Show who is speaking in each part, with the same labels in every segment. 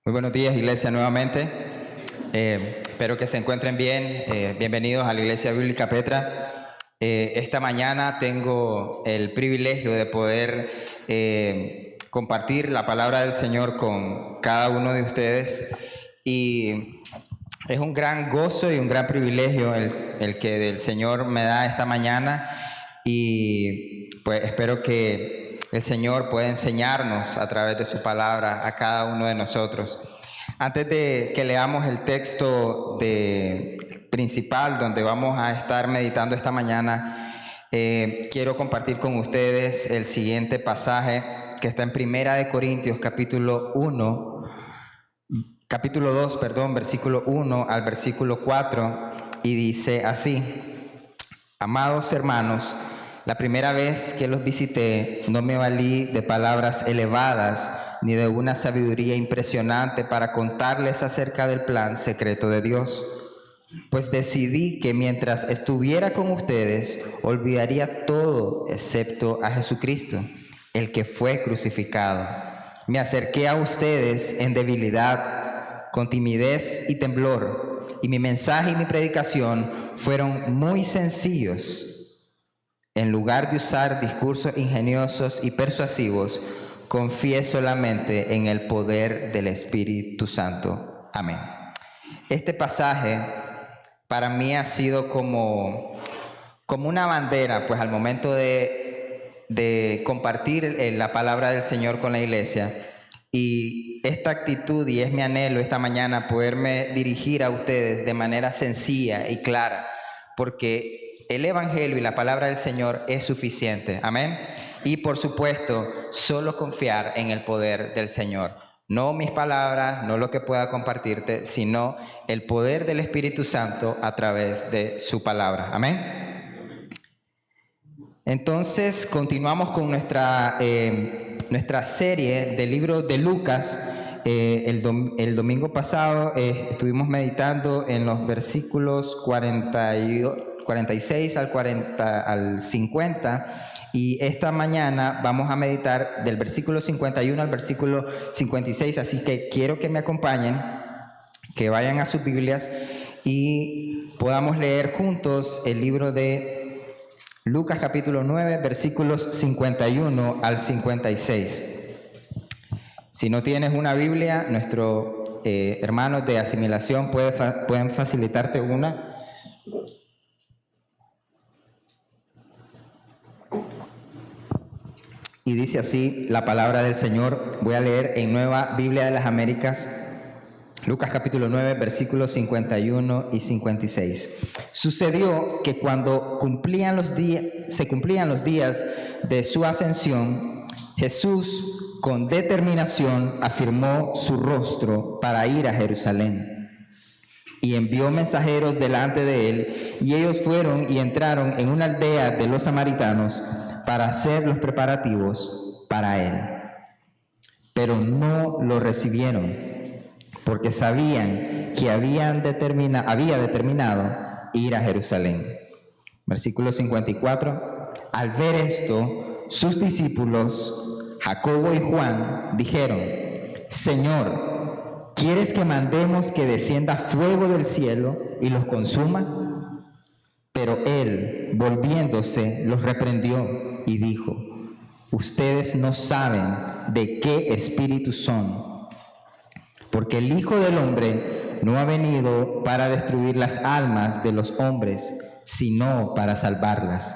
Speaker 1: Muy buenos días, iglesia, nuevamente. Espero que se encuentren bien. Bienvenidos a la Iglesia Bíblica Petra. Esta mañana tengo el privilegio de poder compartir la palabra del Señor con cada uno de ustedes. Y es un gran gozo y un gran privilegio el que el Señor me da esta mañana. Y pues espero que el Señor puede enseñarnos a través de su palabra a cada uno de nosotros. Antes de que leamos el texto principal donde vamos a estar meditando esta mañana, quiero compartir con ustedes el siguiente pasaje que está en Primera de Corintios, capítulo 2, versículo 1 al versículo 4, y dice así: Amados hermanos, la primera vez que los visité no me valí de palabras elevadas ni de una sabiduría impresionante para contarles acerca del plan secreto de Dios, pues decidí que mientras estuviera con ustedes olvidaría todo excepto a Jesucristo, el que fue crucificado. Me acerqué a ustedes en debilidad, con timidez y temblor, y mi mensaje y mi predicación fueron muy sencillos. En lugar de usar discursos ingeniosos y persuasivos, confié solamente en el poder del Espíritu Santo. Amén. Este pasaje para mí ha sido como una bandera, pues al momento de compartir la palabra del Señor con la iglesia. Y esta actitud, y es mi anhelo esta mañana, poderme dirigir a ustedes de manera sencilla y clara, porque el Evangelio y la palabra del Señor es suficiente. Amén. Y por supuesto, solo confiar en el poder del Señor. No mis palabras, no lo que pueda compartirte, sino el poder del Espíritu Santo a través de su palabra. Amén. Entonces, continuamos con nuestra serie del libro de Lucas. El domingo pasado estuvimos meditando en los versículos 46 al 50, y esta mañana vamos a meditar del versículo 51 al versículo 56, así que quiero que me acompañen, que vayan a sus Biblias y podamos leer juntos el libro de Lucas capítulo 9, versículos 51 al 56. Si no tienes una Biblia, nuestros hermanos de asimilación pueden facilitarte una. Y dice así la palabra del Señor. Voy a leer en Nueva Biblia de las Américas, Lucas capítulo 9, versículos 51 y 56. Sucedió que cuando se cumplían los días de su ascensión, Jesús con determinación afirmó su rostro para ir a Jerusalén. Y envió mensajeros delante de él, y ellos fueron y entraron en una aldea de los samaritanos para hacer los preparativos para él. Pero no lo recibieron, porque sabían que había determinado ir a Jerusalén. Versículo 54. Al ver esto, sus discípulos, Jacobo y Juan, dijeron: Señor, ¿quieres que mandemos que descienda fuego del cielo y los consuma? Pero él, volviéndose, los reprendió y dijo: ustedes no saben de qué espíritu son, porque el Hijo del Hombre no ha venido para destruir las almas de los hombres, sino para salvarlas.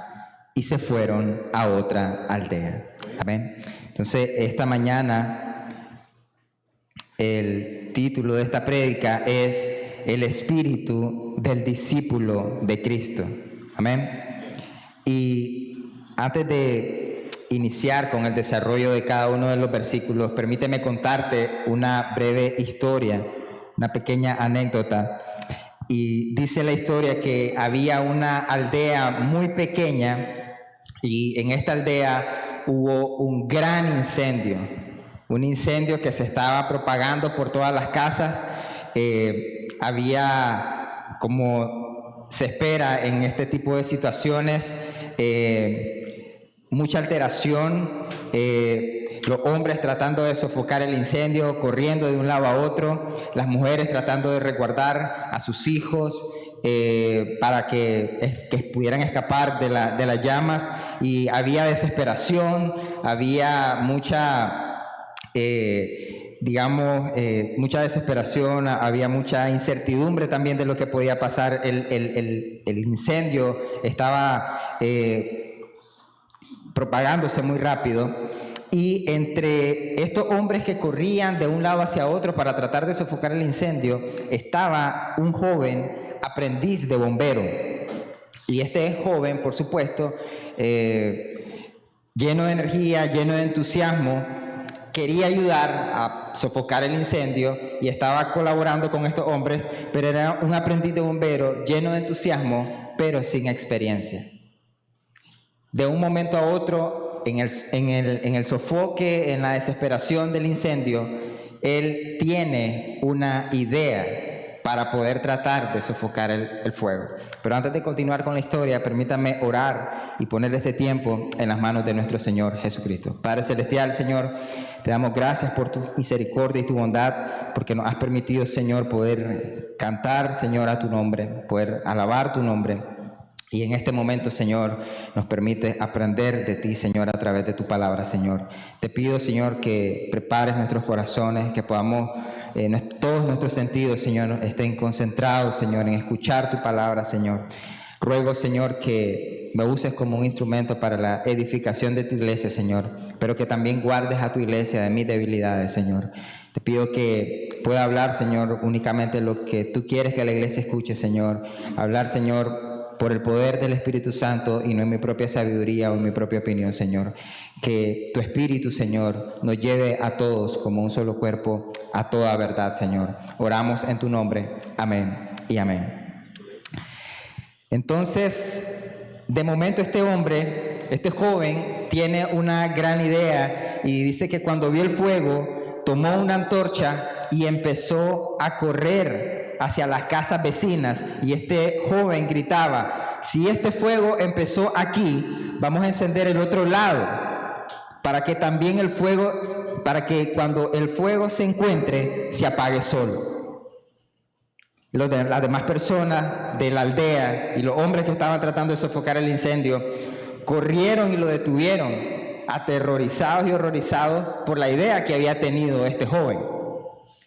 Speaker 1: Y se fueron a otra aldea. Amén. Entonces, esta mañana, el título de esta prédica es El espíritu del discípulo de Cristo. Amén. Y antes de iniciar con el desarrollo de cada uno de los versículos, permíteme contarte una breve historia, una pequeña anécdota. Y dice la historia que había una aldea muy pequeña, y en esta aldea hubo un gran incendio, un incendio que se estaba propagando por todas las casas. Había, como se espera en este tipo de situaciones, mucha alteración, los hombres tratando de sofocar el incendio, corriendo de un lado a otro, las mujeres tratando de resguardar a sus hijos para que pudieran escapar de las llamas, y había desesperación, había mucha mucha desesperación, había mucha incertidumbre también de lo que podía pasar. El incendio estaba propagándose muy rápido, y entre estos hombres que corrían de un lado hacia otro para tratar de sofocar el incendio, estaba un joven aprendiz de bombero. Y este joven, por supuesto, lleno de energía, lleno de entusiasmo, quería ayudar a sofocar el incendio y estaba colaborando con estos hombres, pero era un aprendiz de bombero lleno de entusiasmo, pero sin experiencia. De un momento a otro, en el sofoque, en la desesperación del incendio, él tiene una idea para poder tratar de sofocar el fuego. Pero antes de continuar con la historia, permítame orar y poner este tiempo en las manos de nuestro Señor Jesucristo. Padre Celestial, Señor, te damos gracias por tu misericordia y tu bondad, porque nos has permitido, Señor, poder cantar, Señor, a tu nombre, poder alabar tu nombre. Y en este momento, Señor, nos permite aprender de ti, Señor, a través de tu palabra, Señor. Te pido, Señor, que prepares nuestros corazones, que podamos, todos nuestros sentidos, Señor, estén concentrados, Señor, en escuchar tu palabra, Señor. Ruego, Señor, que me uses como un instrumento para la edificación de tu iglesia, Señor, pero que también guardes a tu iglesia de mis debilidades, Señor. Te pido que pueda hablar, Señor, únicamente lo que tú quieres que la iglesia escuche, Señor. Hablar, Señor, por el poder del Espíritu Santo y no en mi propia sabiduría o en mi propia opinión, Señor. Que tu Espíritu, Señor, nos lleve a todos como un solo cuerpo a toda verdad, Señor. Oramos en tu nombre. Amén y amén. Entonces, de momento este hombre, este joven, tiene una gran idea y dice que cuando vio el fuego, tomó una antorcha y empezó a correr hacia las casas vecinas, y este joven gritaba: si este fuego empezó aquí, vamos a encender el otro lado, para que también el fuego, para que cuando el fuego se encuentre, se apague solo. Las demás personas de la aldea y los hombres que estaban tratando de sofocar el incendio corrieron y lo detuvieron, aterrorizados y horrorizados por la idea que había tenido este joven.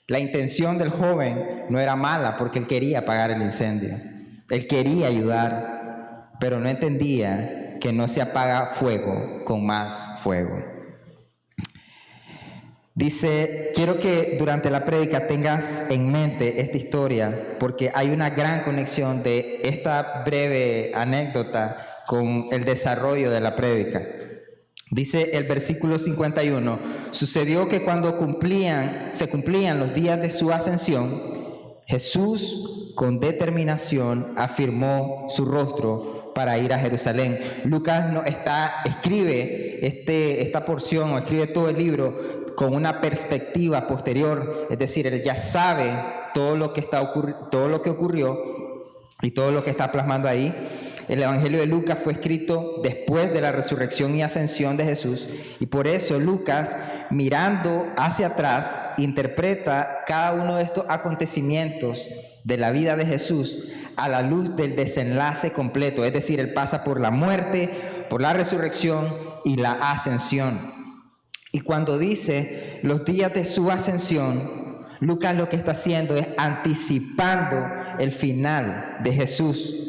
Speaker 1: La intención del joven no era mala, porque él quería apagar el incendio. Él quería ayudar, pero no entendía que no se apaga fuego con más fuego. Dice, quiero que durante la prédica tengas en mente esta historia, porque hay una gran conexión de esta breve anécdota con el desarrollo de la prédica. Dice el versículo 51, sucedió que cuando se cumplían los días de su ascensión, Jesús con determinación afirmó su rostro para ir a Jerusalén. Lucas escribe esta porción, o escribe todo el libro con una perspectiva posterior, es decir, él ya sabe todo lo que ocurrió y todo lo que está plasmando ahí. El Evangelio de Lucas fue escrito después de la resurrección y ascensión de Jesús, y por eso Lucas, mirando hacia atrás, interpreta cada uno de estos acontecimientos de la vida de Jesús a la luz del desenlace completo, es decir, él pasa por la muerte, por la resurrección y la ascensión. Y cuando dice los días de su ascensión, Lucas lo que está haciendo es anticipando el final de Jesús,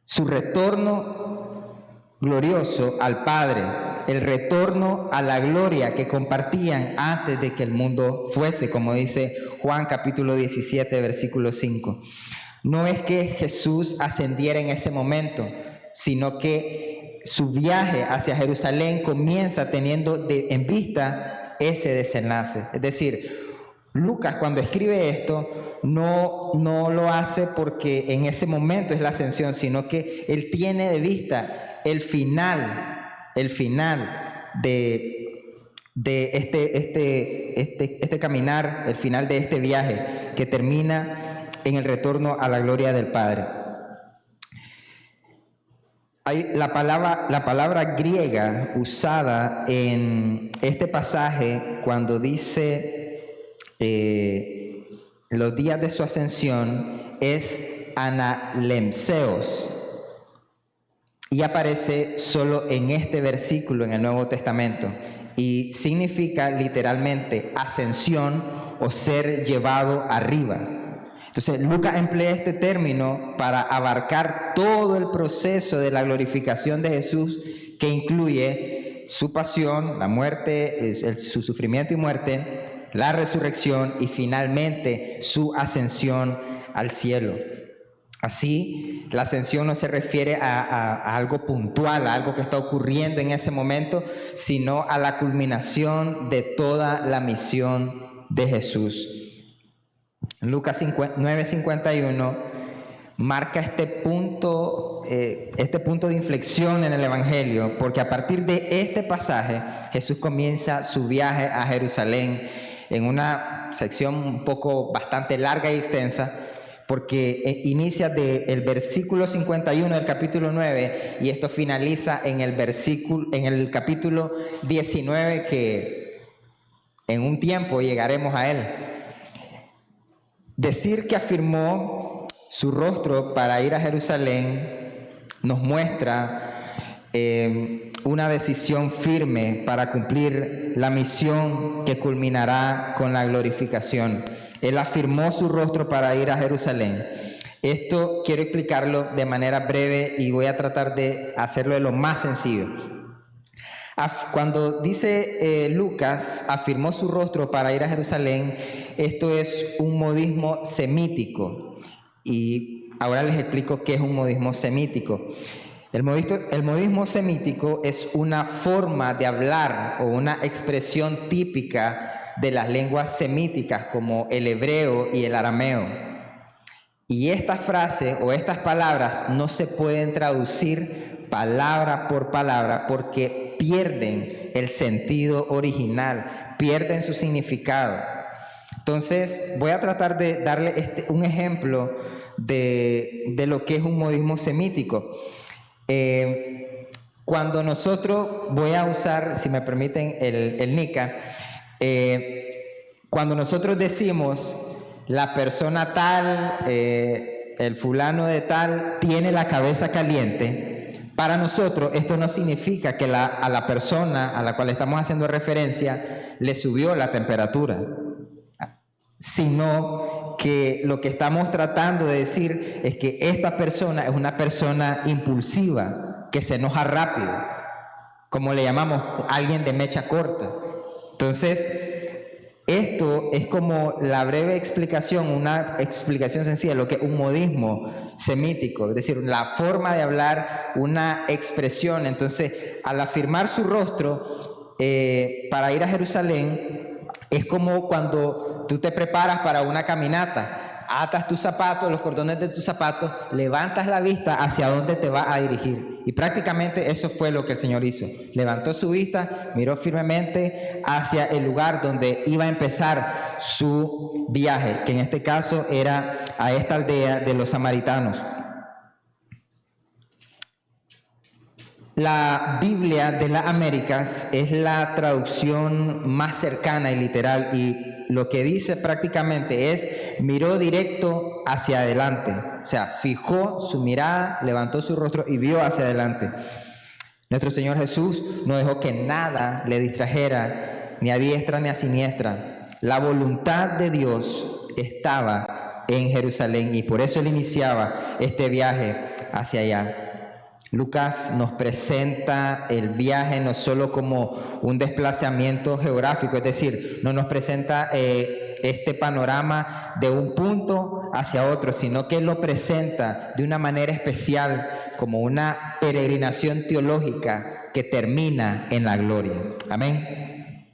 Speaker 1: su retorno glorioso al Padre, el retorno a la gloria que compartían antes de que el mundo fuese, como dice Juan capítulo 17, versículo 5. No es que Jesús ascendiera en ese momento, sino que su viaje hacia Jerusalén comienza teniendo en vista ese desenlace. Es decir, Lucas, cuando escribe esto, no lo hace porque en ese momento es la ascensión, sino que él tiene de vista el final de este caminar, el final de este viaje que termina en el retorno a la gloria del Padre. La palabra griega usada en este pasaje cuando dice los días de su ascensión es analemseos, y aparece solo en este versículo en el Nuevo Testamento, y significa literalmente ascensión o ser llevado arriba. Entonces Lucas emplea este término para abarcar todo el proceso de la glorificación de Jesús, que incluye su pasión, la muerte, su sufrimiento y muerte, la resurrección y finalmente su ascensión al cielo. Así, la ascensión no se refiere a algo puntual, a algo que está ocurriendo en ese momento, sino a la culminación de toda la misión de Jesús. Lucas 9:51 marca este punto de inflexión en el Evangelio, porque a partir de este pasaje Jesús comienza su viaje a Jerusalén en una sección bastante larga y extensa, porque inicia del versículo 51 del capítulo 9 y esto finaliza en el capítulo 19, que en un tiempo llegaremos a él. Decir que afirmó su rostro para ir a Jerusalén nos muestra una decisión firme para cumplir la misión que culminará con la glorificación. Él afirmó su rostro para ir a Jerusalén. Esto quiero explicarlo de manera breve y voy a tratar de hacerlo de lo más sencillo. Cuando dice Lucas, afirmó su rostro para ir a Jerusalén, esto es un modismo semítico. Y ahora les explico qué es un modismo semítico. El modismo semítico es una forma de hablar o una expresión típica de las lenguas semíticas como el hebreo y el arameo. Y estas frases o estas palabras no se pueden traducir palabra por palabra porque pierden el sentido original, pierden su significado. Entonces voy a tratar de darle un ejemplo de lo que es un modismo semítico. Cuando nosotros, voy a usar, si me permiten, el Nica, cuando nosotros decimos la persona tal, el fulano de tal, tiene la cabeza caliente, para nosotros esto no significa que a la persona a la cual estamos haciendo referencia le subió la temperatura, sino que lo que estamos tratando de decir es que esta persona es una persona impulsiva, que se enoja rápido, como le llamamos, alguien de mecha corta. Entonces, esto es como la breve explicación, una explicación sencilla de lo que es un modismo semítico, es decir, la forma de hablar, una expresión. Entonces, al afirmar su rostro para ir a Jerusalén, es como cuando tú te preparas para una caminata, atas tus zapatos, los cordones de tus zapatos, levantas la vista hacia dónde te vas a dirigir. Y prácticamente eso fue lo que el Señor hizo. Levantó su vista, miró firmemente hacia el lugar donde iba a empezar su viaje, que en este caso era a esta aldea de los samaritanos. La Biblia de las Américas es la traducción más cercana y literal, y lo que dice prácticamente es: miró directo hacia adelante, o sea, fijó su mirada, levantó su rostro y vio hacia adelante. Nuestro Señor Jesús no dejó que nada le distrajera, ni a diestra ni a siniestra. La voluntad de Dios estaba en Jerusalén y por eso Él iniciaba este viaje hacia allá. Lucas nos presenta el viaje no solo como un desplazamiento geográfico, es decir, no nos presenta este panorama de un punto hacia otro, sino que lo presenta de una manera especial como una peregrinación teológica que termina en la gloria. Amén.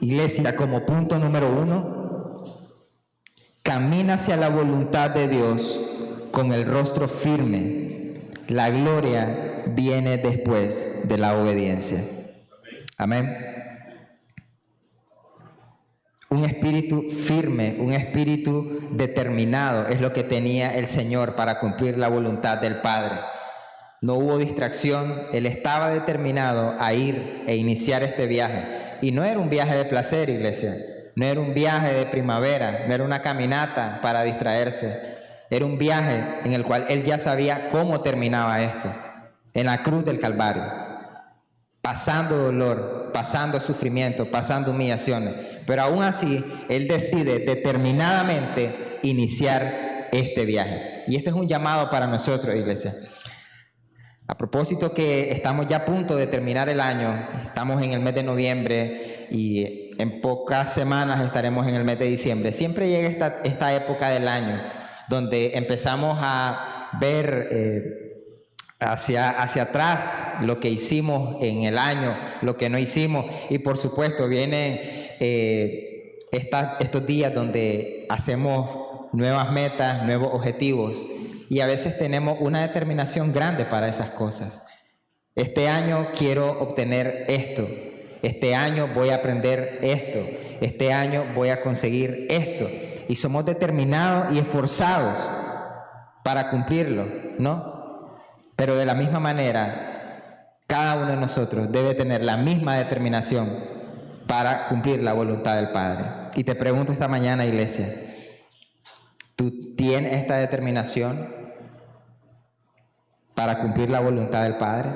Speaker 1: Iglesia, como punto número 1, camina hacia la voluntad de Dios con el rostro firme. La gloria viene después de la obediencia. Amén. Un espíritu firme, un espíritu determinado es lo que tenía el Señor para cumplir la voluntad del Padre. no hubo distracción, él estaba determinado a ir e iniciar este viaje. Y no era un viaje de placer, iglesia, no era un viaje de primavera, no era una caminata para distraerse, era un viaje en el cual él ya sabía cómo terminaba esto, en la cruz del Calvario, pasando dolor, pasando sufrimiento, pasando humillaciones, pero aún así él decide determinadamente iniciar este viaje. Y este es un llamado para nosotros, iglesia. A propósito que estamos ya a punto de terminar el año, estamos en el mes de noviembre y en pocas semanas estaremos en el mes de diciembre. Siempre llega esta época del año donde empezamos a ver hacia atrás lo que hicimos en el año, lo que no hicimos, y por supuesto vienen estos días donde hacemos nuevas metas, nuevos objetivos, y a veces tenemos una determinación grande para esas cosas. Este año quiero obtener esto, este año voy a aprender esto, este año voy a conseguir esto, y somos determinados y esforzados para cumplirlo, ¿no? Pero de la misma manera, cada uno de nosotros debe tener la misma determinación para cumplir la voluntad del Padre. Y te pregunto esta mañana, iglesia, ¿tú tienes esta determinación para cumplir la voluntad del Padre?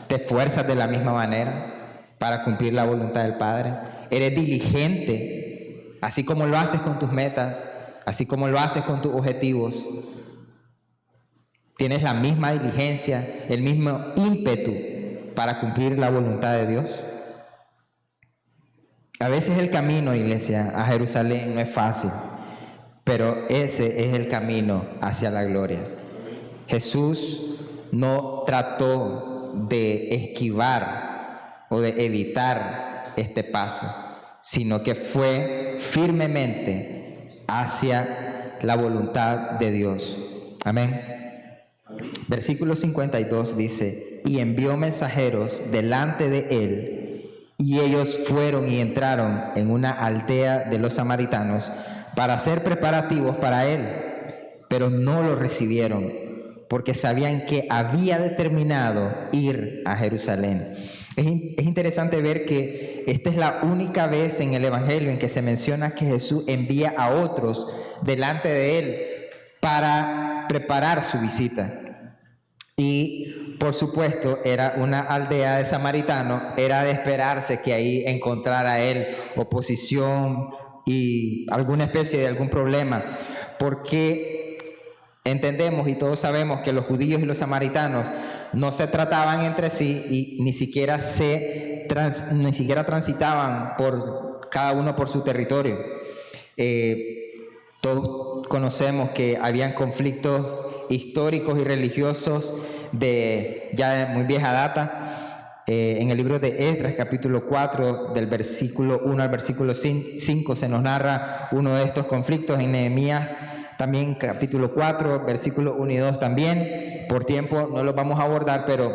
Speaker 1: ¿Te esfuerzas de la misma manera para cumplir la voluntad del Padre? ¿Eres diligente, así como lo haces con tus metas, así como lo haces con tus objetivos? ¿Tienes la misma diligencia, el mismo ímpetu para cumplir la voluntad de Dios? A veces el camino, iglesia, a Jerusalén no es fácil, pero ese es el camino hacia la gloria. Jesús no trató de esquivar o de evitar este paso, sino que fue firmemente hacia la voluntad de Dios. Amén. Versículo 52 dice: y envió mensajeros delante de él, y ellos fueron y entraron en una aldea de los samaritanos para hacer preparativos para él, pero no lo recibieron, porque sabían que había determinado ir a Jerusalén. Es interesante ver que esta es la única vez en el Evangelio en que se menciona que Jesús envía a otros delante de él para preparar su visita. Y por supuesto era una aldea de samaritanos, era de esperarse que ahí encontrara él oposición y alguna especie de algún problema, porque entendemos y todos sabemos que los judíos y los samaritanos no se trataban entre sí y ni siquiera transitaban por cada uno por su territorio. Todos conocemos que habían conflictos históricos y religiosos ya de muy vieja data. En el libro de Esdras, capítulo 4, del versículo 1 al versículo 5, se nos narra uno de estos conflictos. En Nehemías, también capítulo 4, versículos 1 y 2 también. Por tiempo no los vamos a abordar, pero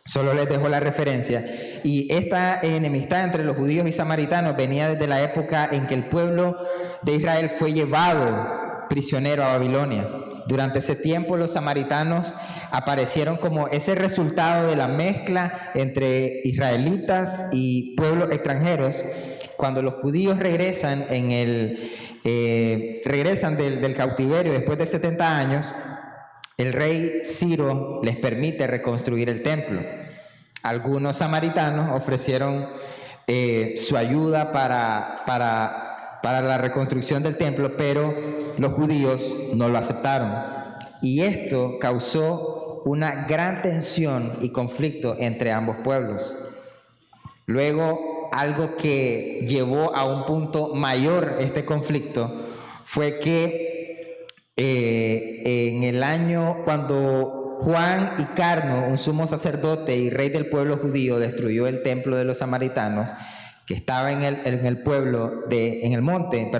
Speaker 1: solo les dejo la referencia. Y esta enemistad entre los judíos y samaritanos venía desde la época en que el pueblo de Israel fue llevado prisionero a Babilonia. Durante ese tiempo los samaritanos aparecieron como ese resultado de la mezcla entre israelitas y pueblos extranjeros. Cuando los judíos regresan del cautiverio después de 70 años, el rey Ciro les permite reconstruir el templo. Algunos samaritanos ofrecieron su ayuda para la reconstrucción del templo, pero los judíos no lo aceptaron. Y esto causó una gran tensión y conflicto entre ambos pueblos. Luego, algo que llevó a un punto mayor este conflicto fue que en el año cuando Juan Icarno, un sumo sacerdote y rey del pueblo judío, destruyó el templo de los samaritanos, que estaba en el monte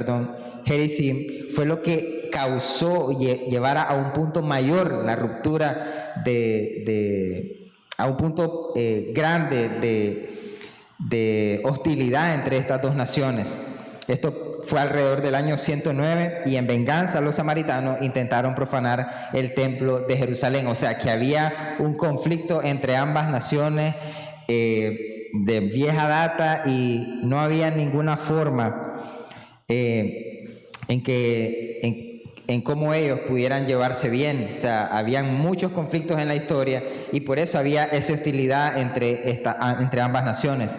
Speaker 1: Gerizim, fue lo que causó llevara a un punto mayor la ruptura a un punto grande de hostilidad entre estas dos naciones. Esto fue alrededor del año 109 y en venganza los samaritanos intentaron profanar el templo de Jerusalén. O sea que había un conflicto entre ambas naciones de vieja data y no había ninguna forma en cómo ellos pudieran llevarse bien. O sea, habían muchos conflictos en la historia y por eso había esa hostilidad entre ambas naciones.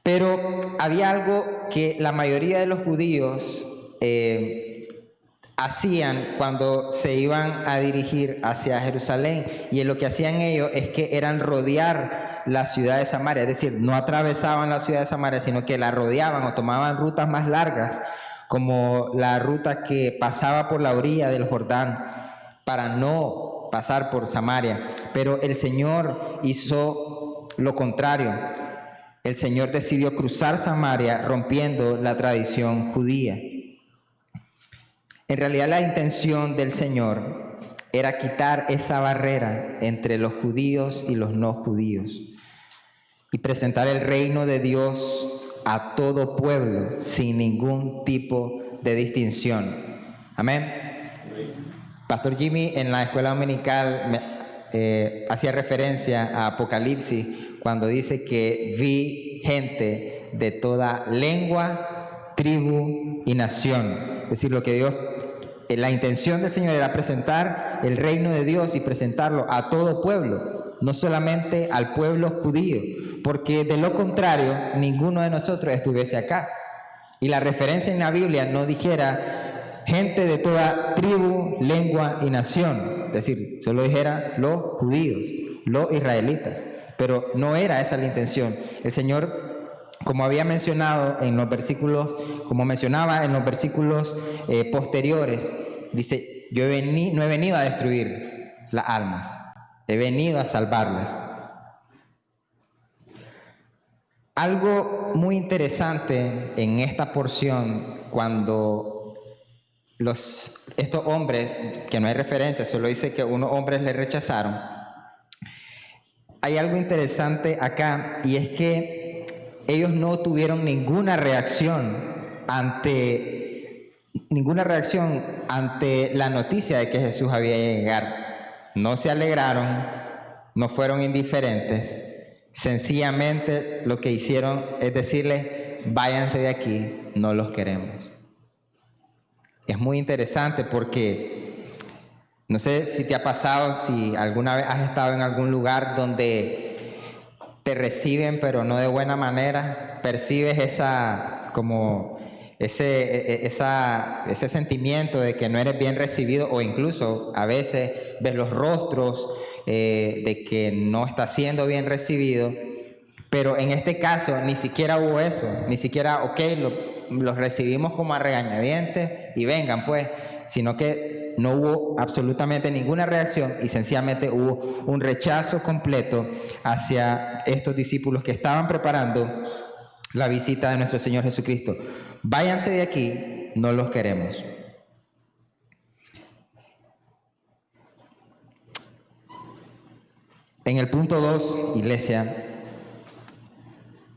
Speaker 1: Pero había algo que la mayoría de los judíos hacían cuando se iban a dirigir hacia Jerusalén, y lo que hacían ellos es que eran rodear la ciudad de Samaria, es decir, no atravesaban la ciudad de Samaria, sino que la rodeaban o tomaban rutas más largas, como la ruta que pasaba por la orilla del Jordán, para no pasar por Samaria. Pero el Señor hizo lo contrario. El Señor decidió cruzar Samaria, rompiendo la tradición judía. En realidad, la intención del Señor era quitar esa barrera entre los judíos y los no judíos y presentar el reino de Dios a todo pueblo sin ningún tipo de distinción. Amén. Pastor Jimmy en la escuela dominical hacía referencia a Apocalipsis cuando dice que vi gente de toda lengua, tribu y nación. Es decir, la intención del Señor era presentar el reino de Dios y presentarlo a todo pueblo, no solamente al pueblo judío, porque de lo contrario, ninguno de nosotros estuviese acá. Y la referencia en la Biblia no dijera gente de toda tribu, lengua y nación. Es decir, solo dijera los judíos, los israelitas. Pero no era esa la intención. El Señor, como había mencionado en los versículos, como mencionaba en los versículos posteriores, dice, yo no he venido a destruir las almas, he venido a salvarlas. Algo muy interesante en esta porción, cuando estos hombres, que no hay referencia, solo dice que unos hombres le rechazaron, hay algo interesante acá, y es que ellos no tuvieron ninguna reacción ante la noticia de que Jesús había de llegar. No se alegraron, no fueron indiferentes. Sencillamente lo que hicieron es decirle, váyanse de aquí, no los queremos. Es muy interesante porque no sé si te ha pasado, si alguna vez has estado en algún lugar donde te reciben pero no de buena manera, percibes ese sentimiento de que no eres bien recibido, o incluso a veces ves los rostros de que no está siendo bien recibido. Pero en este caso ni siquiera hubo eso, ni siquiera, los recibimos como a regañadientes y vengan pues, sino que no hubo absolutamente ninguna reacción y sencillamente hubo un rechazo completo hacia estos discípulos que estaban preparando la visita de nuestro Señor Jesucristo. Váyanse de aquí, no los queremos. En el punto 2, iglesia,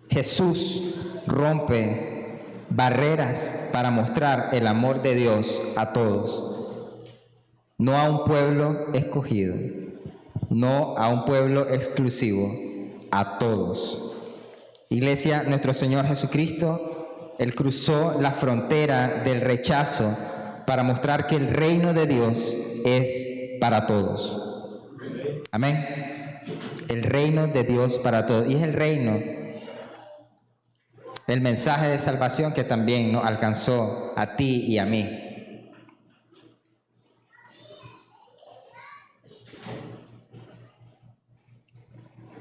Speaker 1: Jesús rompe barreras para mostrar el amor de Dios a todos, no a un pueblo escogido, no a un pueblo exclusivo, a todos. Iglesia, nuestro Señor Jesucristo, Él cruzó la frontera del rechazo para mostrar que el reino de Dios es para todos. Amén. El reino de Dios para todos. Y es el reino, el mensaje de salvación que también nos alcanzó a ti y a mí.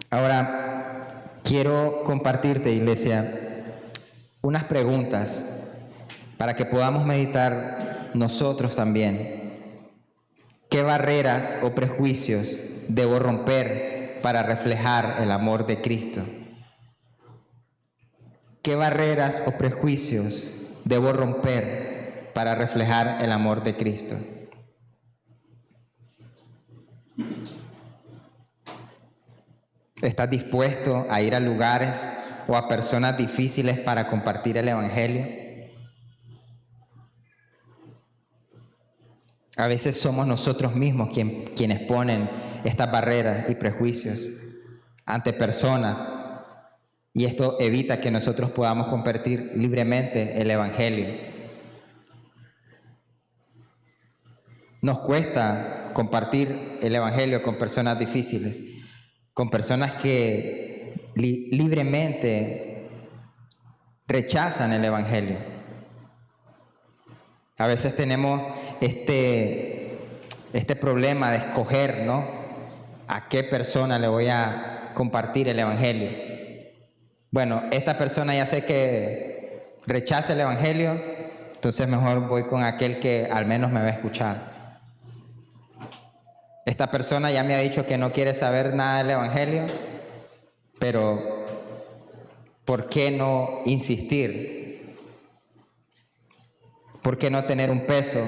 Speaker 1: Ahora, quiero compartirte, iglesia, unas preguntas para que podamos meditar nosotros también. ¿Qué barreras o prejuicios debo romper para reflejar el amor de Cristo? ¿Qué barreras o prejuicios debo romper para reflejar el amor de Cristo? ¿Estás dispuesto a ir a lugares o a personas difíciles para compartir el Evangelio? A veces somos nosotros mismos quienes ponen estas barreras y prejuicios ante personas, y esto evita que nosotros podamos compartir libremente el Evangelio. Nos cuesta compartir el Evangelio con personas difíciles, con personas que libremente rechazan el Evangelio. A veces tenemos este problema de escoger, ¿no? A qué persona le voy a compartir el Evangelio. Bueno, esta persona ya sé que rechaza el Evangelio, entonces mejor voy con aquel que al menos me va a escuchar. Esta persona ya me ha dicho que no quiere saber nada del Evangelio, pero ¿por qué no insistir? ¿Por qué no tener un peso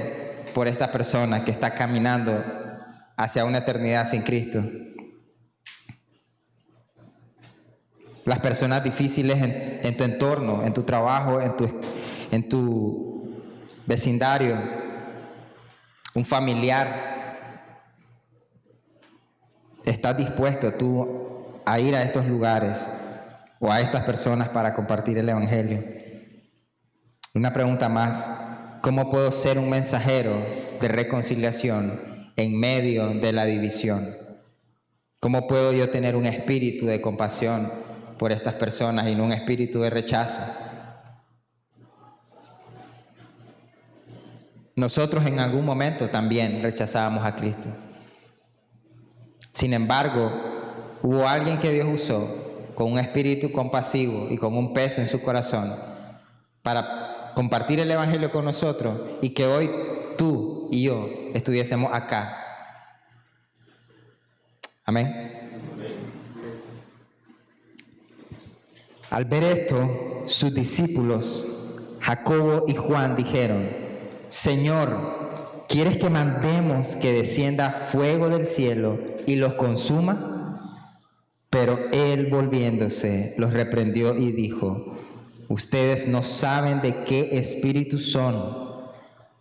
Speaker 1: por esta persona que está caminando hacia una eternidad sin Cristo? Las personas difíciles en tu entorno, en tu trabajo, en tu vecindario, un familiar. ¿Estás dispuesto tú a ir a estos lugares o a estas personas para compartir el Evangelio? Una pregunta más: ¿cómo puedo ser un mensajero de reconciliación en medio de la división? ¿Cómo puedo yo tener un espíritu de compasión por estas personas y no un espíritu de rechazo? Nosotros en algún momento también rechazábamos a Cristo. Sin embargo, hubo alguien que Dios usó con un espíritu compasivo y con un peso en su corazón para compartir el Evangelio con nosotros y que hoy tú y yo estuviésemos acá. Amén. Al ver esto, sus discípulos, Jacobo y Juan, dijeron: Señor, ¿quieres que mandemos que descienda fuego del cielo y los consuma? Pero él, volviéndose, los reprendió y dijo: ustedes no saben de qué espíritu son,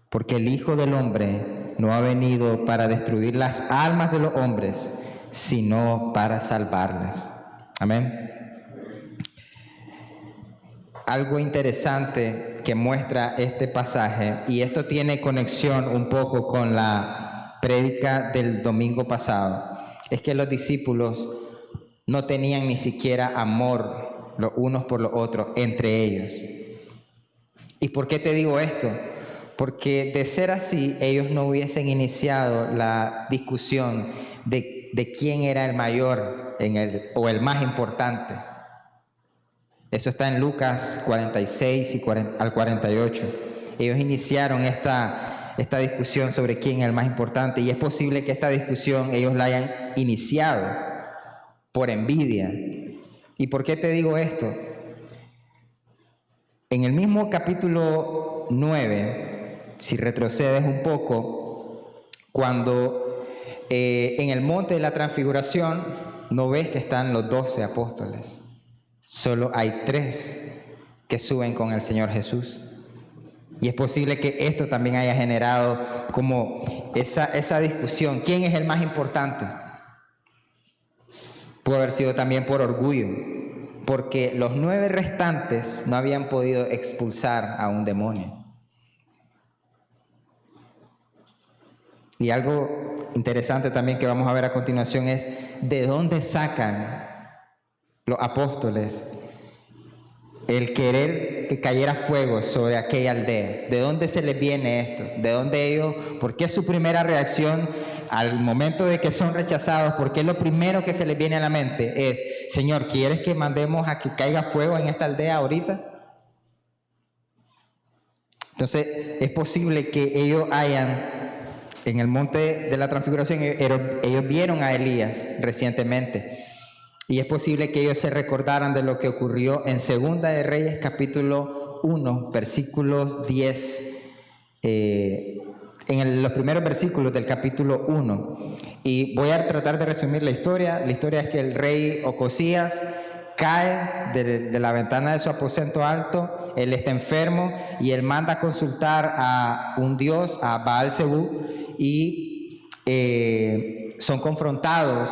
Speaker 1: porque el Hijo del Hombre no ha venido para destruir las almas de los hombres, sino para salvarlas. Amén. Algo interesante que muestra este pasaje, y esto tiene conexión un poco con la prédica del domingo pasado, es que los discípulos no tenían ni siquiera amor los unos por los otros entre ellos. ¿Y por qué te digo esto? Porque de ser así, ellos no hubiesen iniciado la discusión de quién era el mayor o el más importante. Eso está en Lucas 46 al 48. Ellos iniciaron esta discusión sobre quién es el más importante, y es posible que esta discusión ellos la hayan iniciado por envidia. ¿Y por qué te digo esto? En el mismo capítulo 9, si retrocedes un poco, cuando en el monte de la transfiguración no ves que están los 12 apóstoles. Solo hay 3 que suben con el Señor Jesús. Y es posible que esto también haya generado como esa discusión. ¿Quién es el más importante? Pudo haber sido también por orgullo, porque los 9 restantes no habían podido expulsar a un demonio. Y algo interesante también que vamos a ver a continuación es de dónde sacan los apóstoles el querer que cayera fuego sobre aquella aldea. ¿De dónde se les viene esto? ¿De dónde ellos? ¿Por qué su primera reacción al momento de que son rechazados? ¿Por qué lo primero que se les viene a la mente es: Señor, ¿quieres que mandemos a que caiga fuego en esta aldea ahorita? Entonces, es posible que ellos hayan, en el monte de la transfiguración, ellos vieron a Elías recientemente. Y es posible que ellos se recordaran de lo que ocurrió en Segunda de Reyes, capítulo 1, versículos 10, en los primeros versículos del capítulo 1. Y voy a tratar de resumir la historia. La historia es que el rey Ocosías cae de la ventana de su aposento alto, él está enfermo y él manda a consultar a un dios, a Baal Zebú, y son confrontados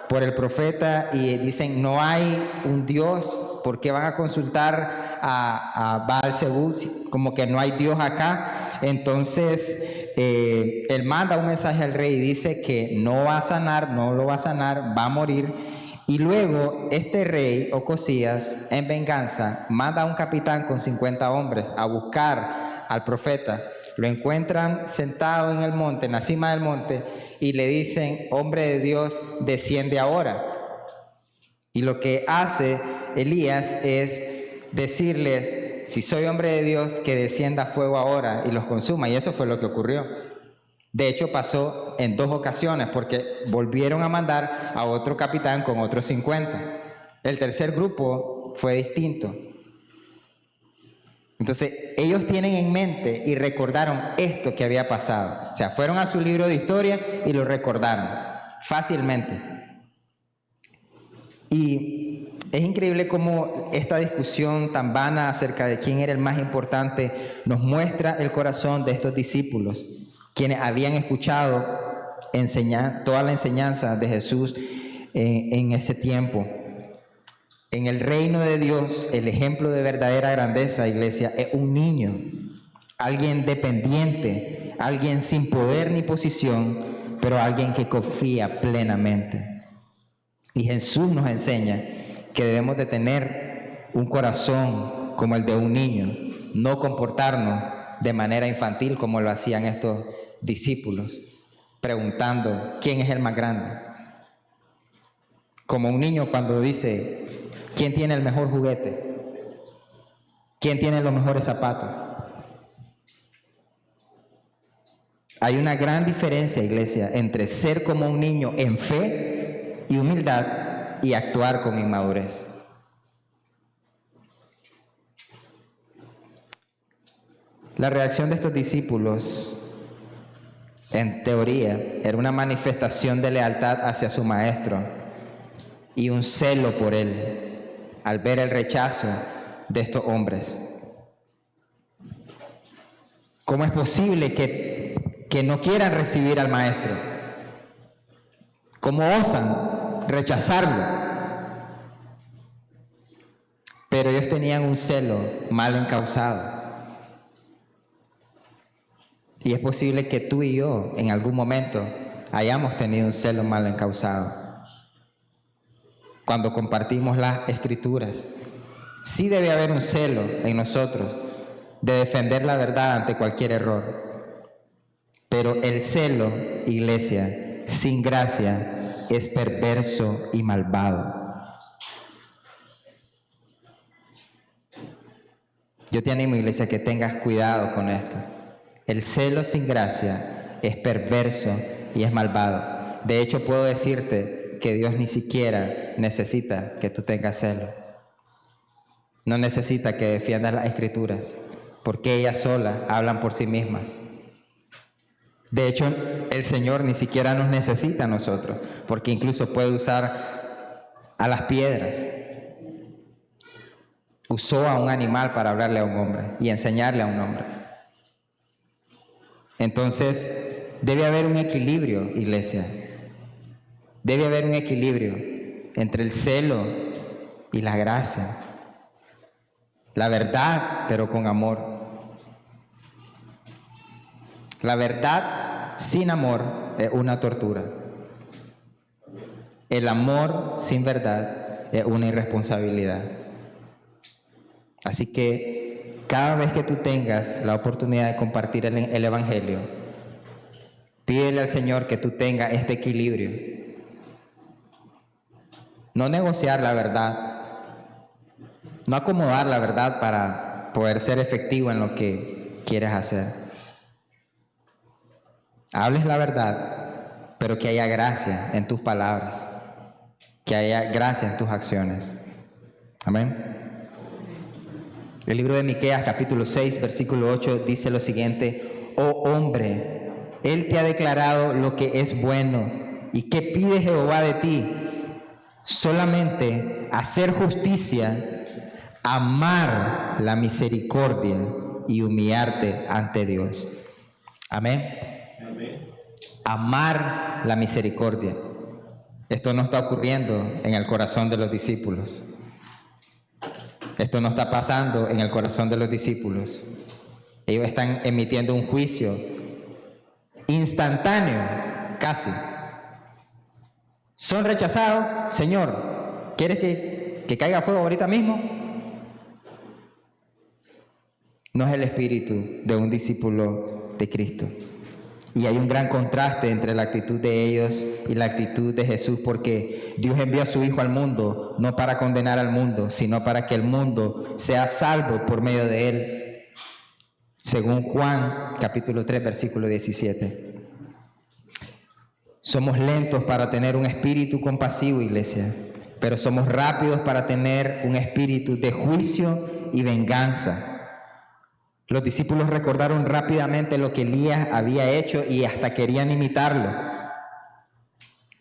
Speaker 1: por el profeta y dicen, no hay un Dios, ¿por qué van a consultar a Baal-Zebub? Como que no hay Dios acá. Entonces él manda un mensaje al rey y dice que no va a sanar, no lo va a sanar, va a morir. Y luego este rey, Ocosías, en venganza, manda a un capitán con 50 hombres a buscar al profeta. Lo encuentran sentado en el monte, en la cima del monte, y le dicen, hombre de Dios, desciende ahora. Y lo que hace Elías es decirles, si soy hombre de Dios, que descienda fuego ahora y los consuma. Y eso fue lo que ocurrió. De hecho, pasó en 2 ocasiones, porque volvieron a mandar a otro capitán con otros 50. El tercer grupo fue distinto. Entonces, ellos tienen en mente y recordaron esto que había pasado. O sea, fueron a su libro de historia y lo recordaron fácilmente. Y es increíble cómo esta discusión tan vana acerca de quién era el más importante nos muestra el corazón de estos discípulos, quienes habían escuchado toda la enseñanza de Jesús en ese tiempo. En el reino de Dios, el ejemplo de verdadera grandeza, iglesia, es un niño, alguien dependiente, alguien sin poder ni posición, pero alguien que confía plenamente. Y Jesús nos enseña que debemos de tener un corazón como el de un niño, no comportarnos de manera infantil como lo hacían estos discípulos, preguntando quién es el más grande. Como un niño cuando dice, ¿quién tiene el mejor juguete? ¿Quién tiene los mejores zapatos? Hay una gran diferencia, iglesia, entre ser como un niño en fe y humildad y actuar con inmadurez. La reacción de estos discípulos, en teoría, era una manifestación de lealtad hacia su maestro y un celo por él al ver el rechazo de estos hombres. ¿Cómo es posible que no quieran recibir al maestro? ¿Cómo osan rechazarlo? Pero ellos tenían un celo mal encausado. Y es posible que tú y yo en algún momento hayamos tenido un celo mal encausado. Cuando compartimos las escrituras, sí debe haber un celo en nosotros de defender la verdad ante cualquier error. Pero el celo, iglesia, sin gracia, es perverso y malvado. Yo te animo, iglesia, que tengas cuidado con esto. El celo sin gracia es perverso y es malvado. De hecho, puedo decirte que Dios ni siquiera necesita que tú tengas celo. No necesita que defiendas las escrituras, porque ellas solas hablan por sí mismas. De hecho, el Señor ni siquiera nos necesita a nosotros, porque incluso puede usar a las piedras. Usó a un animal para hablarle a un hombre y enseñarle a un hombre. Entonces, debe haber un equilibrio, iglesia. Debe haber un equilibrio entre el celo y la gracia. La verdad, pero con amor. La verdad sin amor es una tortura. El amor sin verdad es una irresponsabilidad. Así que cada vez que tú tengas la oportunidad de compartir el Evangelio, pídele al Señor que tú tengas este equilibrio. No negociar la verdad, no acomodar la verdad para poder ser efectivo en lo que quieres hacer. Hables la verdad, pero que haya gracia en tus palabras, que haya gracia en tus acciones. Amén. El libro de Miqueas, capítulo 6, versículo 8, dice lo siguiente: oh hombre, Él te ha declarado lo que es bueno. ¿Y qué pide Jehová de ti? Solamente hacer justicia, amar la misericordia y humillarte ante Dios. Amén. Amén. amar la misericordia. Esto no está ocurriendo en el corazón de los discípulos. Esto no está pasando en el corazón de los discípulos. Ellos están emitiendo un juicio instantáneo, casi. Son rechazados. Señor, ¿quieres que caiga fuego ahorita mismo? No es el espíritu de un discípulo de Cristo. Y hay un gran contraste entre la actitud de ellos y la actitud de Jesús, porque Dios envió a su Hijo al mundo, no para condenar al mundo, sino para que el mundo sea salvo por medio de Él. Según Juan, capítulo 3, versículo 17. Somos lentos para tener un espíritu compasivo, iglesia, pero somos rápidos para tener un espíritu de juicio y venganza. Los discípulos recordaron rápidamente lo que Elías había hecho y hasta querían imitarlo,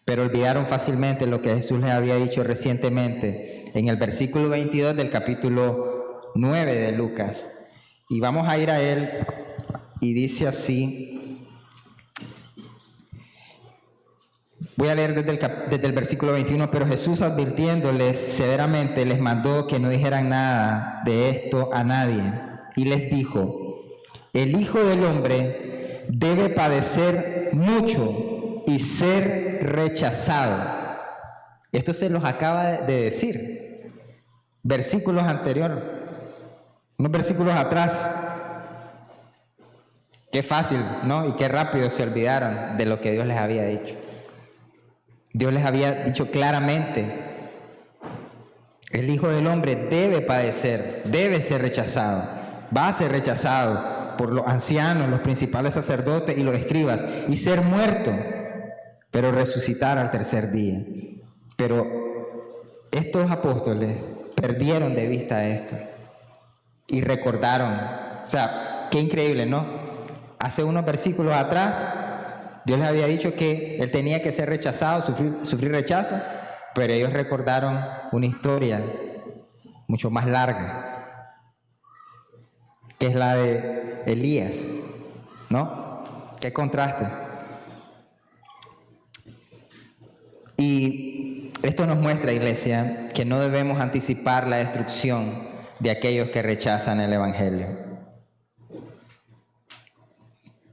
Speaker 1: pero olvidaron fácilmente lo que Jesús les había dicho recientemente en el versículo 22 del capítulo 9 de Lucas. Y vamos a ir a él, y dice así. Voy a leer desde el versículo 21, pero Jesús, advirtiéndoles severamente, les mandó que no dijeran nada de esto a nadie. Y les dijo: el Hijo del Hombre debe padecer mucho y ser rechazado. Esto se los acaba de decir. Versículos anteriores, unos versículos atrás. Qué fácil, ¿no? Y qué rápido se olvidaron de lo que Dios les había dicho. Dios les había dicho claramente: el Hijo del Hombre debe padecer, debe ser rechazado. Va a ser rechazado por los ancianos, los principales sacerdotes y los escribas, y ser muerto, pero resucitar al tercer día. Pero estos apóstoles perdieron de vista esto y recordaron. O sea, qué increíble, ¿no? Hace unos versículos atrás, Dios les había dicho que Él tenía que ser rechazado, sufrir rechazo, pero ellos recordaron una historia mucho más larga, que es la de Elías, ¿no? Qué contraste. Y esto nos muestra, iglesia, que no debemos anticipar la destrucción de aquellos que rechazan el Evangelio.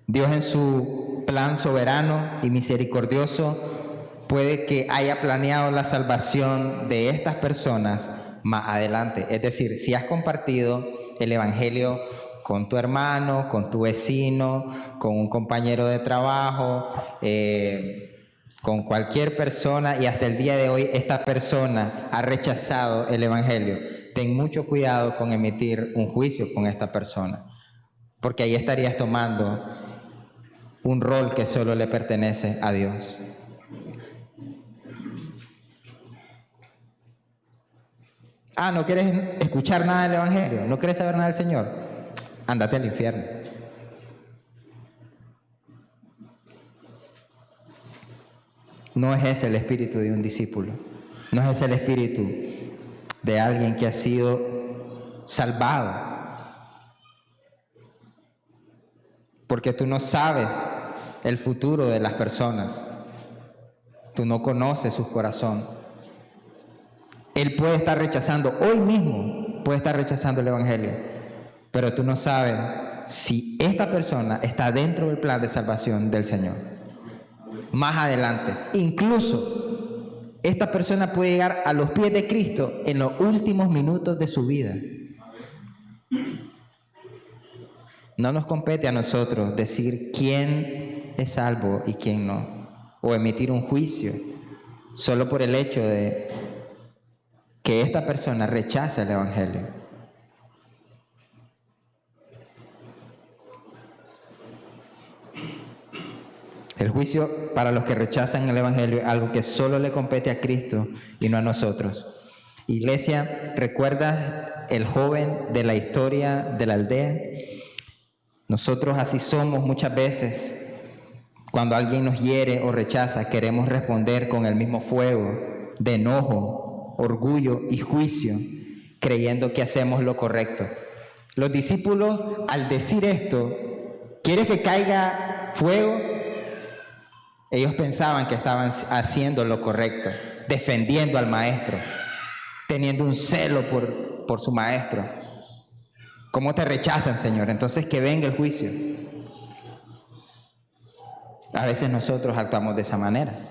Speaker 1: Dios, en su plan soberano y misericordioso, puede que haya planeado la salvación de estas personas más adelante. Es decir, si has compartido el Evangelio con tu hermano, con tu vecino, con un compañero de trabajo, con cualquier persona, y hasta el día de hoy esta persona ha rechazado el Evangelio, ten mucho cuidado con emitir un juicio con esta persona, porque ahí estarías tomando un rol que solo le pertenece a Dios. ¿No quieres escuchar nada del Evangelio? ¿No quieres saber nada del Señor? Ándate al infierno. No es ese el espíritu de un discípulo. No es ese el espíritu de alguien que ha sido salvado. Porque tú no sabes el futuro de las personas. Tú no conoces su corazón. Él puede estar rechazando, hoy mismo puede estar rechazando el Evangelio, pero tú no sabes si esta persona está dentro del plan de salvación del Señor. Más adelante, incluso, esta persona puede llegar a los pies de Cristo en los últimos minutos de su vida. No nos compete a nosotros decir quién es salvo y quién no, o emitir un juicio solo por el hecho de que esta persona rechaza el Evangelio. El juicio para los que rechazan el Evangelio es algo que solo le compete a Cristo y no a nosotros. Iglesia, ¿recuerdas el joven de la historia de la aldea? Nosotros así somos muchas veces. Cuando alguien nos hiere o rechaza, queremos responder con el mismo fuego de enojo, orgullo y juicio, creyendo que hacemos lo correcto. Los discípulos, al decir esto, ¿quieres que caiga fuego? Ellos pensaban que estaban haciendo lo correcto, defendiendo al maestro, teniendo un celo por su maestro. ¿Cómo te rechazan, Señor? Entonces que venga el juicio. A veces nosotros actuamos de esa manera,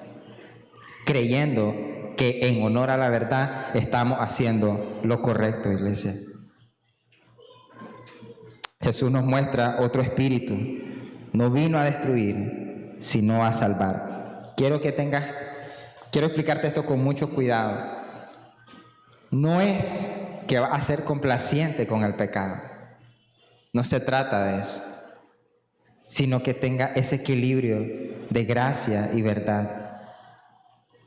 Speaker 1: creyendo que en honor a la verdad estamos haciendo lo correcto, iglesia. Jesús nos muestra otro espíritu. No vino a destruir, sino a salvar. Quiero explicarte esto con mucho cuidado. No es que va a ser complaciente con el pecado. No se trata de eso, sino que tenga ese equilibrio de gracia y verdad.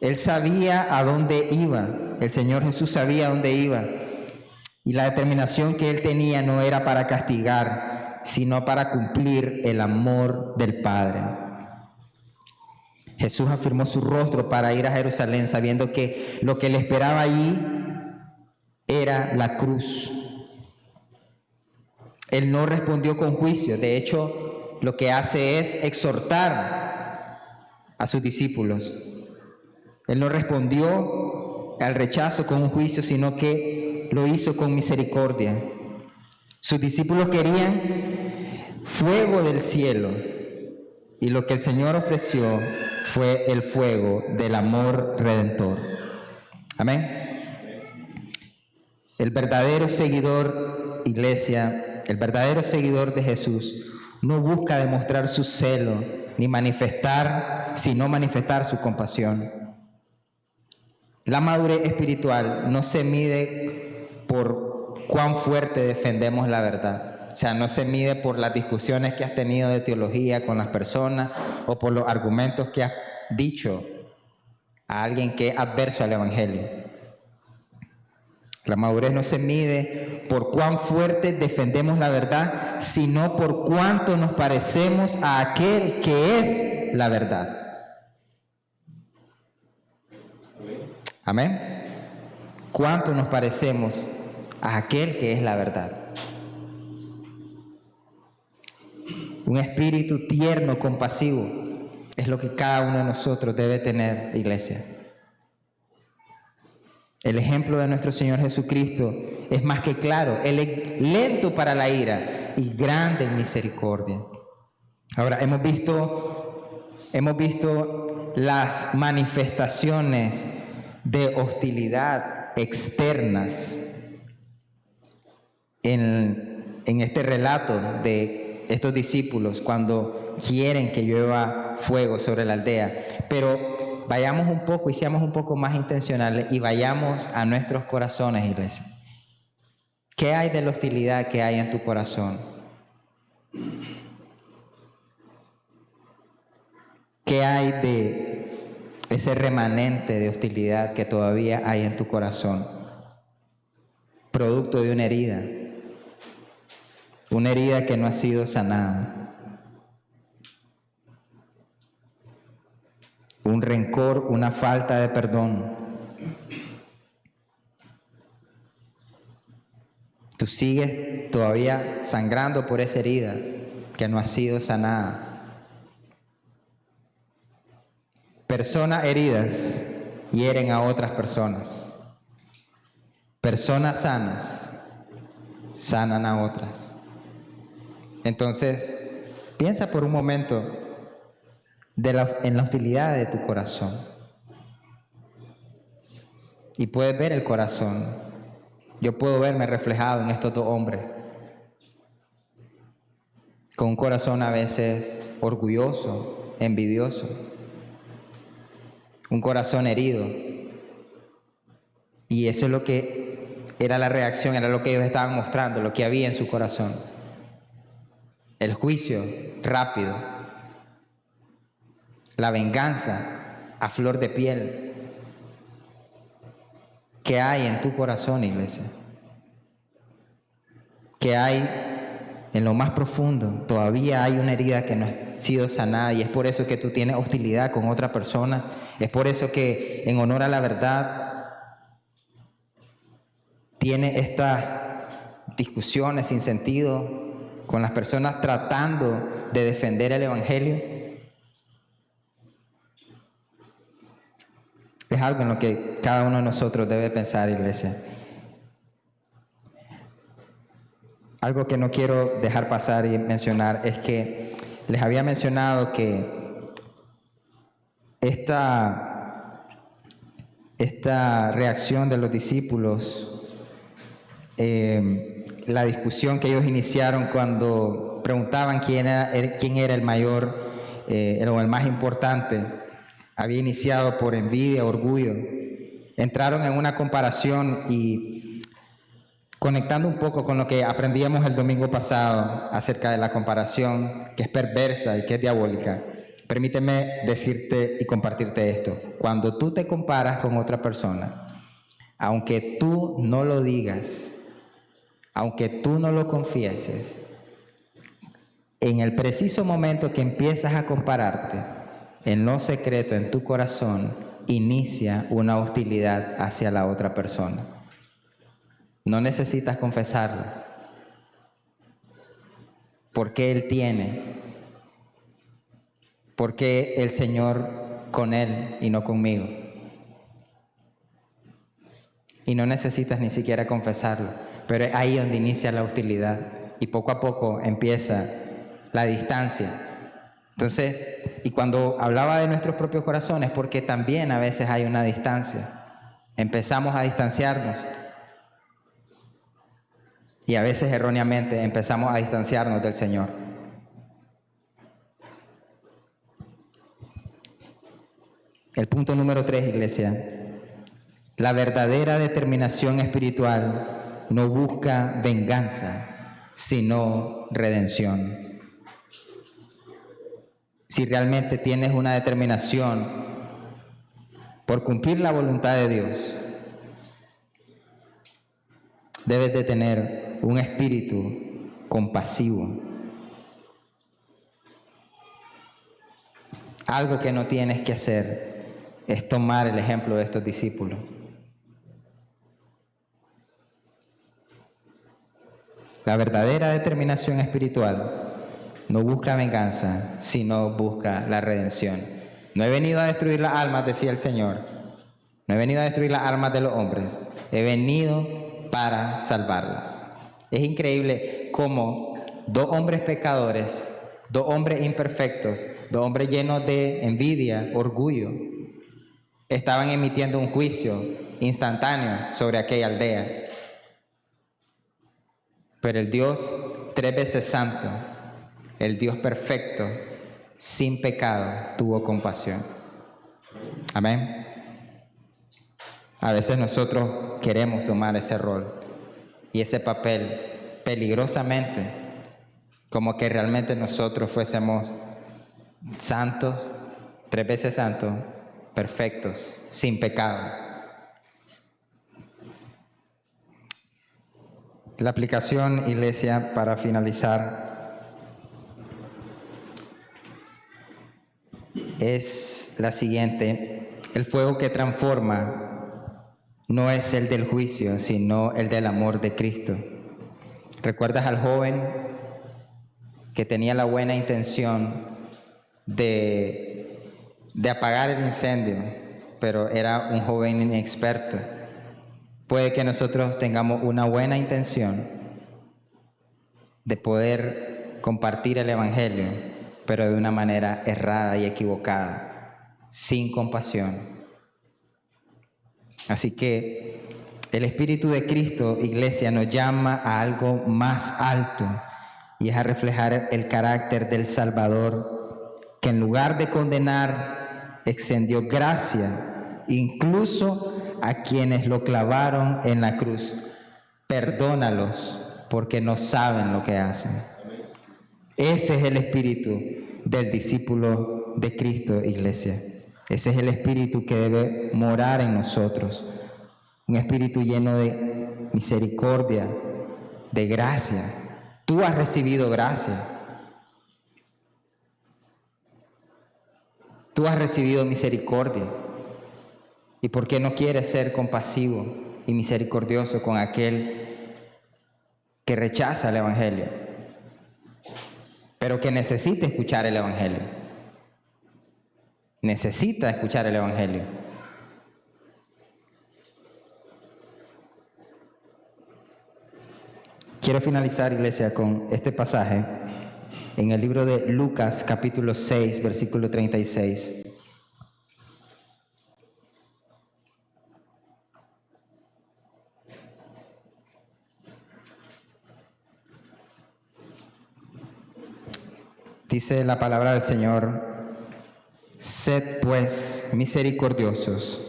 Speaker 1: Él sabía a dónde iba, el Señor Jesús sabía a dónde iba, y la determinación que Él tenía no era para castigar, sino para cumplir el amor del Padre. Jesús afirmó su rostro para ir a Jerusalén, sabiendo que lo que le esperaba allí era la cruz. Él no respondió con juicio, de hecho, lo que hace es exhortar a sus discípulos. Él no respondió al rechazo con un juicio, sino que lo hizo con misericordia. Sus discípulos querían fuego del cielo, y lo que el Señor ofreció fue el fuego del amor redentor. Amén. El verdadero seguidor, iglesia, el verdadero seguidor de Jesús no busca demostrar su celo ni manifestar, sino manifestar su compasión. La madurez espiritual no se mide por cuán fuerte defendemos la verdad. O sea, no se mide por las discusiones que has tenido de teología con las personas o por los argumentos que has dicho a alguien que es adverso al Evangelio. La madurez no se mide por cuán fuerte defendemos la verdad, sino por cuánto nos parecemos a aquel que es la verdad. Amén. ¿Cuánto nos parecemos a aquel que es la verdad? Un espíritu tierno, compasivo, es lo que cada uno de nosotros debe tener, iglesia. El ejemplo de nuestro Señor Jesucristo es más que claro. Él es lento para la ira y grande en misericordia. Ahora, hemos visto las manifestaciones de hostilidad externas en este relato de estos discípulos cuando quieren que llueva fuego sobre la aldea. Pero vayamos un poco y seamos un poco más intencionales y vayamos a nuestros corazones, iglesia. ¿Qué hay de la hostilidad que hay en tu corazón? ¿Qué hay de ese remanente de hostilidad que todavía hay en tu corazón? Producto de una herida que no ha sido sanada. Un rencor, una falta de perdón. Tú sigues todavía sangrando por esa herida que no ha sido sanada. Personas heridas hieren a otras personas. Personas sanas sanan a otras. Entonces, piensa por un momento en la hostilidad de tu corazón. Y puedes ver el corazón. Yo puedo verme reflejado en estos dos hombres. Con un corazón a veces orgulloso, envidioso. Un corazón herido. Y eso es lo que era la reacción, era lo que ellos estaban mostrando, lo que había en su corazón. El juicio rápido. La venganza a flor de piel. ¿Qué hay en tu corazón, iglesia? ¿Qué hay en lo más profundo? Todavía hay una herida que no ha sido sanada y es por eso que tú tienes hostilidad con otra persona. Es por eso que en honor a la verdad tienes estas discusiones sin sentido con las personas tratando de defender el Evangelio. algo en lo que cada uno de nosotros debe pensar, iglesia. Algo que no quiero dejar pasar y mencionar es que les había mencionado que esta reacción de los discípulos, la discusión que ellos iniciaron cuando preguntaban quién era el mayor o el más importante, había iniciado por envidia, orgullo. Entraron en una comparación y conectando un poco con lo que aprendíamos el domingo pasado acerca de la comparación, que es perversa y que es diabólica. Permíteme decirte y compartirte esto. Cuando tú te comparas con otra persona, aunque tú no lo digas, aunque tú no lo confieses, en el preciso momento que empiezas a compararte, en lo secreto, en tu corazón, inicia una hostilidad hacia la otra persona. No necesitas confesarlo. ¿Por qué Él tiene? ¿Por qué el Señor con Él y no conmigo? Y no necesitas ni siquiera confesarlo, pero es ahí donde inicia la hostilidad y poco a poco empieza la distancia. Entonces, y cuando hablaba de nuestros propios corazones, porque también a veces hay una distancia. Empezamos a distanciarnos. Y a veces erróneamente empezamos a distanciarnos del Señor. El punto número 3, iglesia. La verdadera determinación espiritual no busca venganza, sino redención. Si realmente tienes una determinación por cumplir la voluntad de Dios, debes de tener un espíritu compasivo. Algo que no tienes que hacer es tomar el ejemplo de estos discípulos. La verdadera determinación espiritual no busca venganza, sino busca la redención. No he venido a destruir las almas, decía el Señor. No he venido a destruir las almas de los hombres. He venido para salvarlas. Es increíble cómo dos hombres pecadores, dos hombres imperfectos, dos hombres llenos de envidia, orgullo, estaban emitiendo un juicio instantáneo sobre aquella aldea. Pero el Dios 3 veces santo, el Dios perfecto, sin pecado, tuvo compasión. Amén. A veces nosotros queremos tomar ese rol y ese papel peligrosamente, como que realmente nosotros fuésemos santos, 3 veces santos, perfectos, sin pecado. La aplicación, iglesia, para finalizar, es la siguiente. El fuego que transforma no es el del juicio, sino el del amor de Cristo. ¿Recuerdas al joven que tenía la buena intención de apagar el incendio, pero era un joven inexperto? Puede que nosotros tengamos una buena intención de poder compartir el Evangelio, pero de una manera errada y equivocada, sin compasión. Así que el Espíritu de Cristo, iglesia, nos llama a algo más alto y es a reflejar el carácter del Salvador, que en lugar de condenar, extendió gracia, incluso a quienes lo clavaron en la cruz. Perdónalos porque no saben lo que hacen. Ese es el espíritu del discípulo de Cristo, iglesia. Ese es el espíritu que debe morar en nosotros. Un espíritu lleno de misericordia, de gracia. Tú has recibido gracia. Tú has recibido misericordia. ¿Y por qué no quieres ser compasivo y misericordioso con aquel que rechaza el Evangelio, pero que necesita escuchar el Evangelio? Necesita escuchar el Evangelio. Quiero finalizar, iglesia, con este pasaje en el libro de Lucas, capítulo 6, versículo 36. Dice la palabra del Señor: sed pues misericordiosos,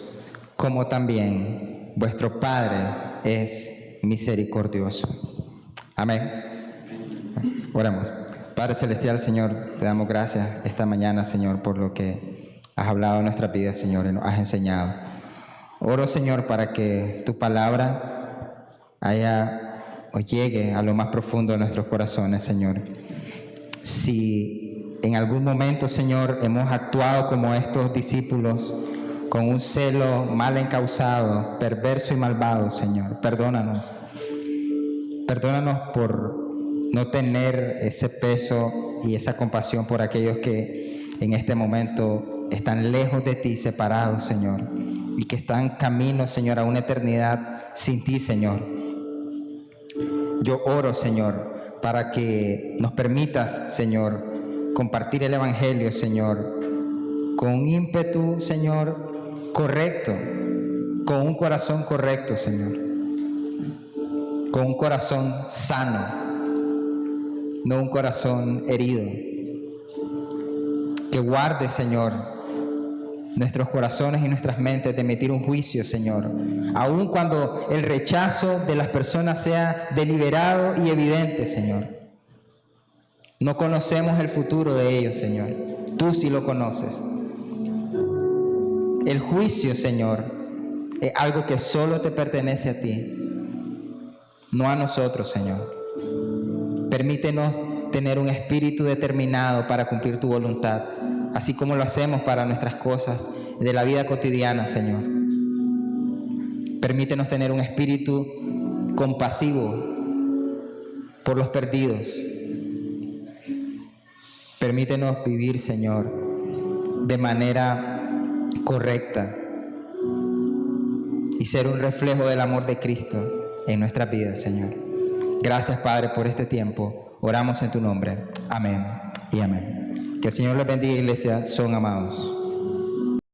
Speaker 1: como también vuestro Padre es misericordioso. Amén. Oremos. Padre celestial, Señor, te damos gracias esta mañana, Señor, por lo que has hablado en nuestras vidas, Señor, y nos has enseñado. Oro, Señor, para que tu palabra llegue a lo más profundo de nuestros corazones, Señor. Si en algún momento, Señor, hemos actuado como estos discípulos, con un celo mal encausado, perverso y malvado, Señor, perdónanos. Perdónanos por no tener ese peso y esa compasión por aquellos que en este momento están lejos de ti, separados, Señor, y que están camino, Señor, a una eternidad sin ti, Señor. Yo oro, Señor, para que nos permitas, Señor, compartir el Evangelio, Señor, con un ímpetu, Señor, correcto, con un corazón correcto, Señor, con un corazón sano, no un corazón herido. Que guarde, Señor, nuestros corazones y nuestras mentes de emitir un juicio, Señor, aun cuando el rechazo de las personas sea deliberado y evidente, Señor. No conocemos el futuro de ellos, Señor. Tú sí lo conoces. El juicio, Señor, es algo que solo te pertenece a ti, no a nosotros, Señor. Permítenos tener un espíritu determinado para cumplir tu voluntad, así como lo hacemos para nuestras cosas de la vida cotidiana, Señor. Permítenos tener un espíritu compasivo por los perdidos. Permítenos vivir, Señor, de manera correcta y ser un reflejo del amor de Cristo en nuestras vidas, Señor. Gracias, Padre, por este tiempo. Oramos en tu nombre. Amén y amén. Que el Señor les bendiga, iglesia. Son amados.